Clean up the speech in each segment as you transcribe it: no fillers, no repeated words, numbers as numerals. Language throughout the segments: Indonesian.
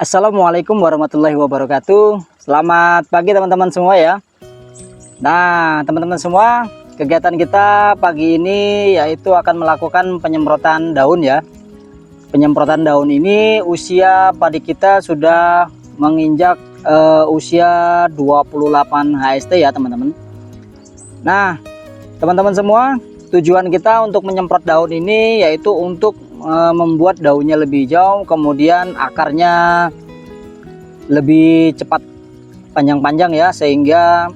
Assalamualaikum warahmatullahi wabarakatuh. Selamat pagi teman-teman semua ya. Nah teman-teman semua, kegiatan kita pagi ini yaitu akan melakukan penyemprotan daun ya. Penyemprotan daun ini usia padi kita sudah menginjak usia 28 HST ya teman-teman. Nah teman-teman semua, tujuan kita untuk menyemprot daun ini yaitu untuk membuat daunnya lebih hijau, kemudian akarnya lebih cepat panjang-panjang ya, sehingga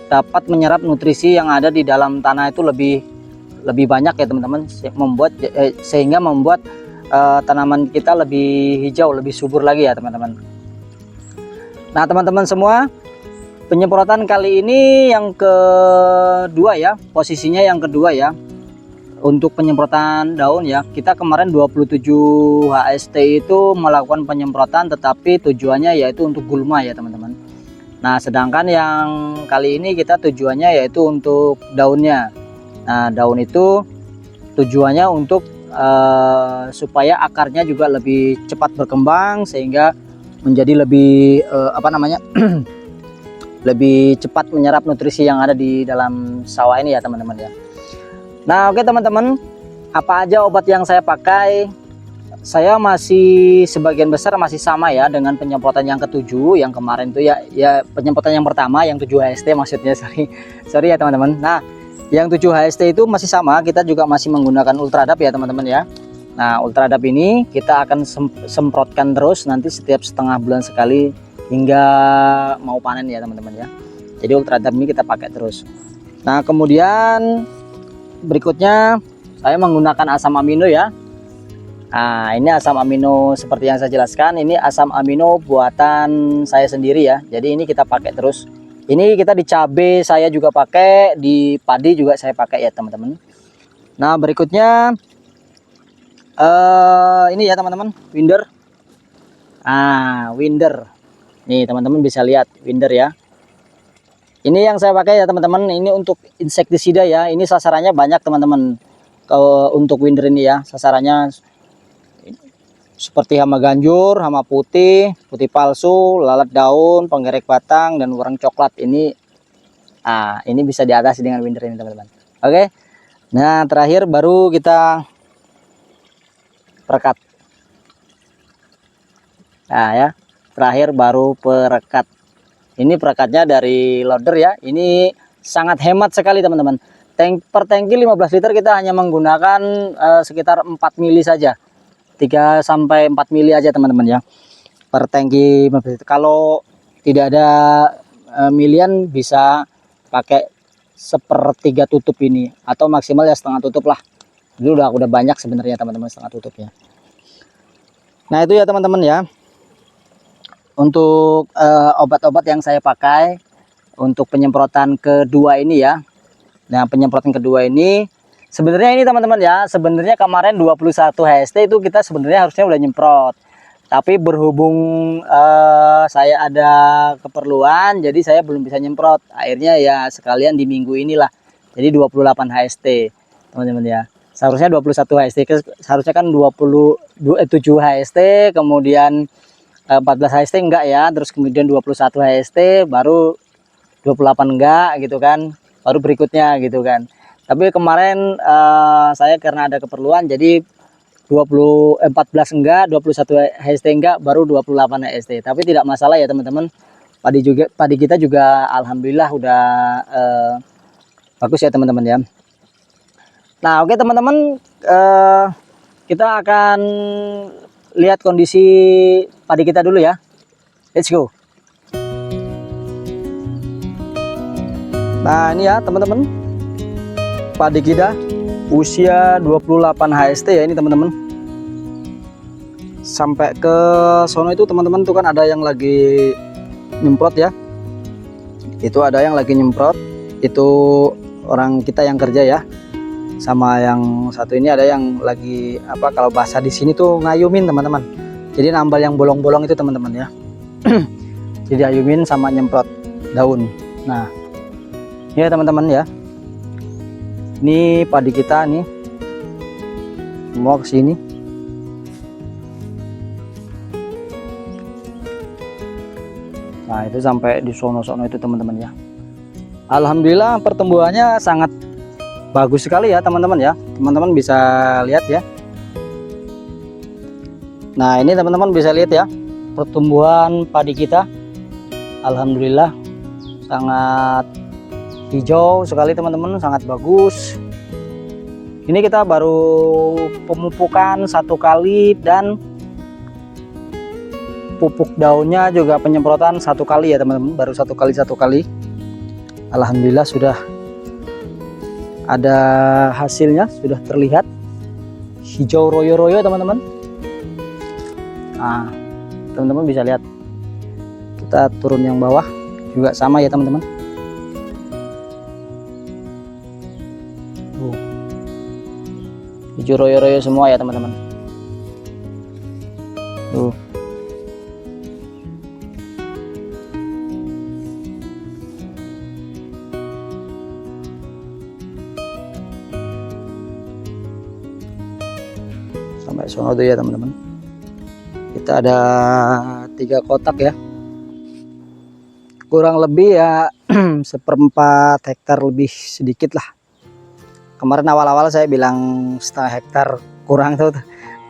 dapat menyerap nutrisi yang ada di dalam tanah itu lebih banyak ya teman-teman, sehingga membuat tanaman kita lebih hijau, lebih subur lagi ya teman-teman. Nah teman-teman semua, penyemprotan kali ini yang kedua ya, posisinya yang kedua ya. Untuk penyemprotan daun ya, kita kemarin 27 HST itu melakukan penyemprotan, tetapi tujuannya yaitu untuk gulma ya teman-teman. Nah sedangkan yang kali ini kita tujuannya yaitu untuk daunnya. Nah daun itu tujuannya untuk supaya akarnya juga lebih cepat berkembang, sehingga menjadi lebih lebih cepat menyerap nutrisi yang ada di dalam sawah ini ya teman-teman ya. Nah oke teman-teman, apa aja obat yang saya pakai? Saya masih sebagian besar masih sama ya dengan penyemprotan yang ketujuh yang kemarin tuh ya penyemprotan yang pertama yang 7 HST maksudnya, sorry ya teman-teman. Nah yang 7 HST itu masih sama, kita juga masih menggunakan Ultradap ya teman-teman ya. Nah Ultradap ini kita akan semprotkan terus nanti setiap setengah bulan sekali hingga mau panen ya teman-teman ya. Jadi Ultradap ini kita pakai terus. Nah kemudian berikutnya saya menggunakan asam amino ya. Nah ini asam amino seperti yang saya jelaskan, ini asam amino buatan saya sendiri ya. Jadi ini kita pakai terus. Ini kita di cabai saya juga pakai, di padi juga saya pakai ya teman-teman. Nah berikutnya ini ya teman-teman, Winder. Winder nih teman-teman bisa lihat Winder ya. Ini yang saya pakai ya teman-teman, ini untuk insektisida ya. Ini sasarannya banyak teman-teman. Untuk Winder ini ya, sasarannya seperti hama ganjur, hama putih, putih palsu, lalat daun, penggerek batang, dan warang coklat. Ini bisa diatasi dengan Winder ini teman-teman. Oke. Nah terakhir baru kita perekat. Nah ya, terakhir baru perekat. Ini perekatnya dari loader ya. Ini sangat hemat sekali teman-teman. Per tangki 15 liter kita hanya menggunakan sekitar 4 mili saja. 3 sampai 4 mili aja teman-teman ya. Per tangki 15 liter. Kalau tidak ada milian bisa pakai sepertiga tutup ini, atau maksimal ya setengah tutup lah. Ini udah banyak sebenarnya teman-teman, setengah tutupnya. Nah itu ya teman-teman ya. Untuk obat-obat yang saya pakai untuk penyemprotan kedua ini ya. Nah penyemprotan kedua ini sebenarnya ini teman-teman ya, sebenarnya kemarin 21 HST itu kita sebenarnya harusnya udah nyemprot, tapi berhubung saya ada keperluan jadi saya belum bisa nyemprot. Akhirnya ya sekalian di minggu inilah, jadi 28 HST teman-teman ya. Seharusnya 21 HST, seharusnya kan 7 HST, kemudian 14 HST enggak ya, terus kemudian 21 HST, baru 28 enggak gitu kan, baru berikutnya gitu kan. Tapi kemarin saya karena ada keperluan jadi 14 enggak, 21 HST enggak, baru 28 HST. Tapi tidak masalah ya teman-teman, padi kita juga alhamdulillah udah bagus ya teman-teman ya. Nah oke teman-teman, kita akan lihat kondisi padi kita dulu ya. Let's go. Nah ini ya teman-teman, padi kita usia 28 HST ya ini teman-teman. Sampai ke sono itu teman-teman tuh kan ada yang lagi nyemprot ya. Itu ada yang lagi nyemprot, itu orang kita yang kerja ya. Sama yang satu ini ada yang lagi kalau bahasa di sini tuh ngayumin teman-teman. Jadi nambal yang bolong-bolong itu teman-teman ya. Jadi ayumin sama nyemprot daun. Nah ini ya teman-teman ya, ini padi kita nih mau ke sini. Nah itu sampai di sono-sono itu teman-teman ya. Alhamdulillah pertumbuhannya sangat bagus sekali ya teman-teman ya. Teman-teman bisa lihat ya. Nah ini teman-teman bisa lihat ya pertumbuhan padi kita. Alhamdulillah sangat hijau sekali teman-teman, sangat bagus. Ini kita baru pemupukan 1 kali dan pupuk daunnya juga penyemprotan 1 kali ya teman-teman, baru 1 kali. Alhamdulillah sudah ada hasilnya, sudah terlihat hijau royo-royo teman-teman. Nah teman-teman bisa lihat, kita turun yang bawah juga sama ya teman-teman. Hijau royo-royo semua ya teman-teman. Tuh. Sampai sono tuh ya teman-teman. Kita ada 3 kotak ya. Kurang lebih ya 1/4 hektar lebih sedikit lah. Kemarin awal-awal saya bilang 1/2 hektar kurang tuh,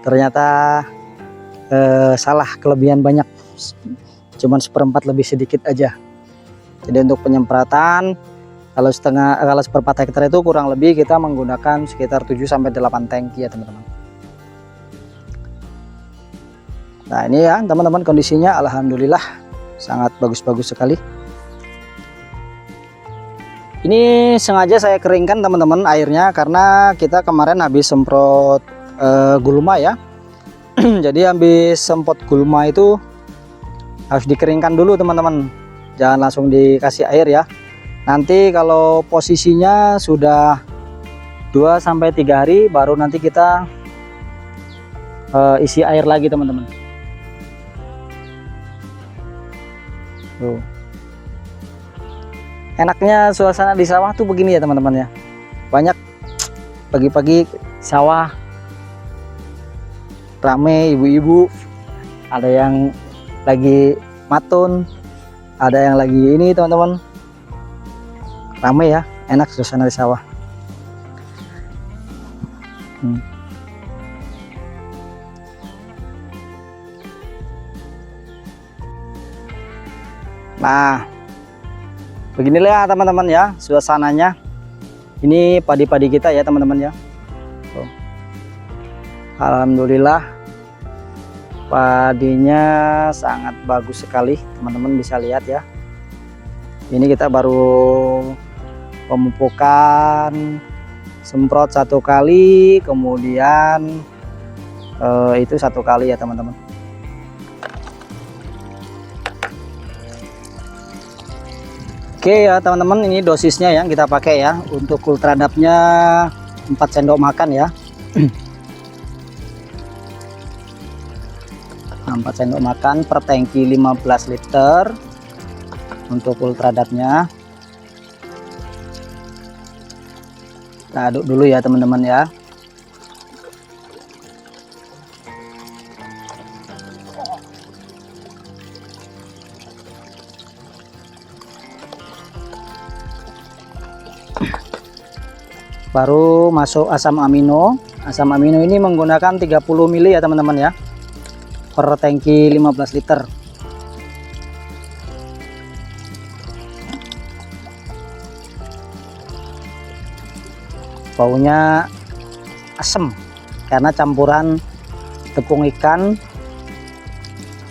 ternyata salah, kelebihan banyak, cuman 1/4 lebih sedikit aja. Jadi untuk penyemprotan kalau 1/4 hektar itu kurang lebih kita menggunakan sekitar 7-8 tangki ya teman-teman. Nah ini ya teman-teman kondisinya alhamdulillah sangat bagus-bagus sekali. Ini sengaja saya keringkan teman-teman airnya karena kita kemarin habis semprot gulma ya. Jadi habis semprot gulma itu harus dikeringkan dulu teman-teman, jangan langsung dikasih air ya. Nanti kalau posisinya sudah 2-3 hari baru nanti kita isi air lagi teman-teman. Tuh. Enaknya suasana di sawah tuh begini ya teman-teman ya. Banyak pagi-pagi sawah rame, ibu-ibu, ada yang lagi matun, ada yang lagi ini teman-teman, rame ya, enak suasana di sawah. Nah beginilah ya teman-teman ya suasananya. Ini padi-padi kita ya teman-teman ya. Tuh. Alhamdulillah padinya sangat bagus sekali, teman-teman bisa lihat ya. Ini kita baru pemupukan, semprot 1 kali, kemudian itu 1 kali ya teman-teman. Oke ya teman-teman, ini dosisnya yang kita pakai ya. Untuk ultradapnya 4 sendok makan ya. 4 sendok makan per tangki 15 liter untuk ultradapnya. Kita aduk dulu ya teman-teman ya. Baru masuk asam amino. Asam amino ini menggunakan 30 mili ya teman-teman ya, per tangki 15 liter. Baunya asam karena campuran tepung ikan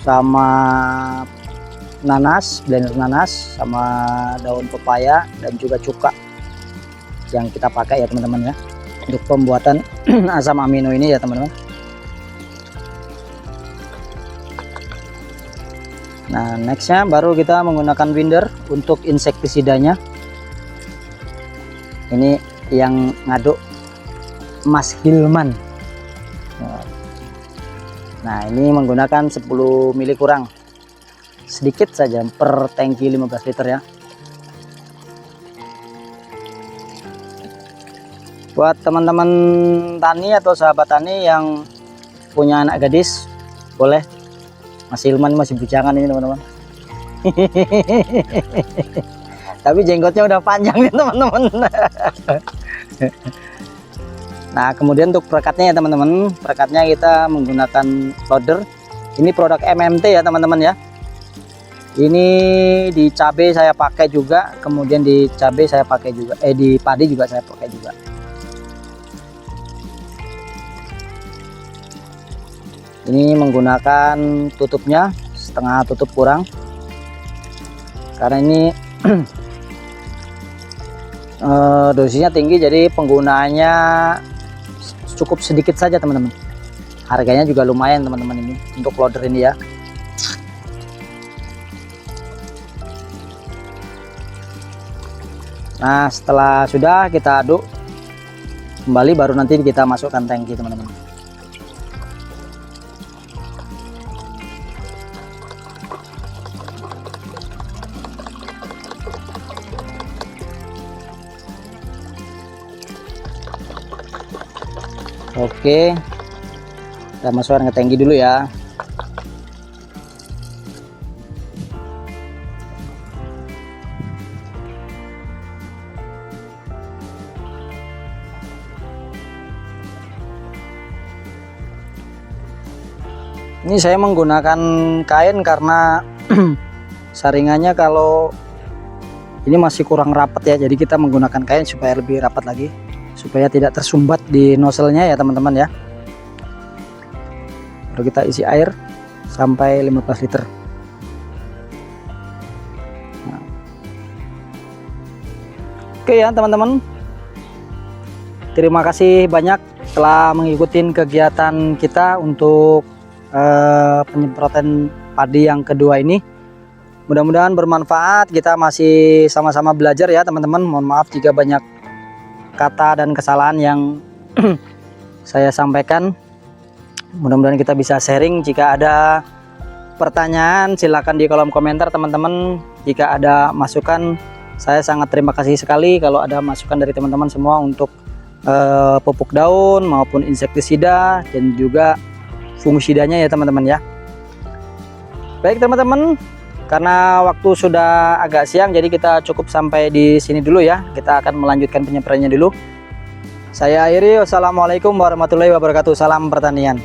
sama nanas, blender nanas, sama daun pepaya dan juga cuka yang kita pakai ya teman-teman ya untuk pembuatan asam amino ini ya teman-teman. Nah nextnya baru kita menggunakan binder untuk insektisidanya. Ini yang ngaduk Mas Hilman. Nah ini menggunakan 10 mili kurang, sedikit saja per tangki 15 liter ya. Buat teman-teman tani atau sahabat tani yang punya anak gadis, boleh, Mas Hilman masih bujangan ini teman-teman. Tapi jenggotnya udah panjang nih teman-teman. Nah, kemudian untuk perekatnya ya teman-teman, perekatnya kita menggunakan loader. Ini produk MMT ya teman-teman ya. Ini di cabai saya pakai juga, kemudian di cabai saya pakai juga, di padi juga saya pakai juga. Ini menggunakan tutupnya setengah tutup kurang, karena ini dosisnya tinggi, jadi penggunaannya cukup sedikit saja teman-teman. Harganya juga lumayan teman-teman ini untuk loader ini ya. Nah, setelah sudah kita aduk kembali, baru nanti kita masukkan tangki teman-teman. Oke, kita masukkan ke tangki dulu ya. Ini saya menggunakan kain karena saringannya kalau ini masih kurang rapat ya, jadi kita menggunakan kain supaya lebih rapat lagi, supaya tidak tersumbat di nozzle-nya ya teman-teman ya. Baru kita isi air sampai 15 liter. Nah. Oke ya teman-teman, terima kasih banyak telah mengikuti kegiatan kita untuk penyemprotan padi yang kedua ini. Mudah-mudahan bermanfaat. Kita masih sama-sama belajar ya teman-teman. Mohon maaf jika banyak kata dan kesalahan yang saya sampaikan. Mudah-mudahan kita bisa sharing. Jika ada pertanyaan silakan di kolom komentar teman-teman. Jika ada masukan, saya sangat terima kasih sekali kalau ada masukan dari teman-teman semua untuk pupuk daun maupun insektisida dan juga fungisidanya ya teman-teman ya. Baik teman-teman, karena waktu sudah agak siang, jadi kita cukup sampai di sini dulu ya. Kita akan melanjutkan penyemprotannya dulu. Saya akhiri, wassalamualaikum warahmatullahi wabarakatuh. Salam pertanian.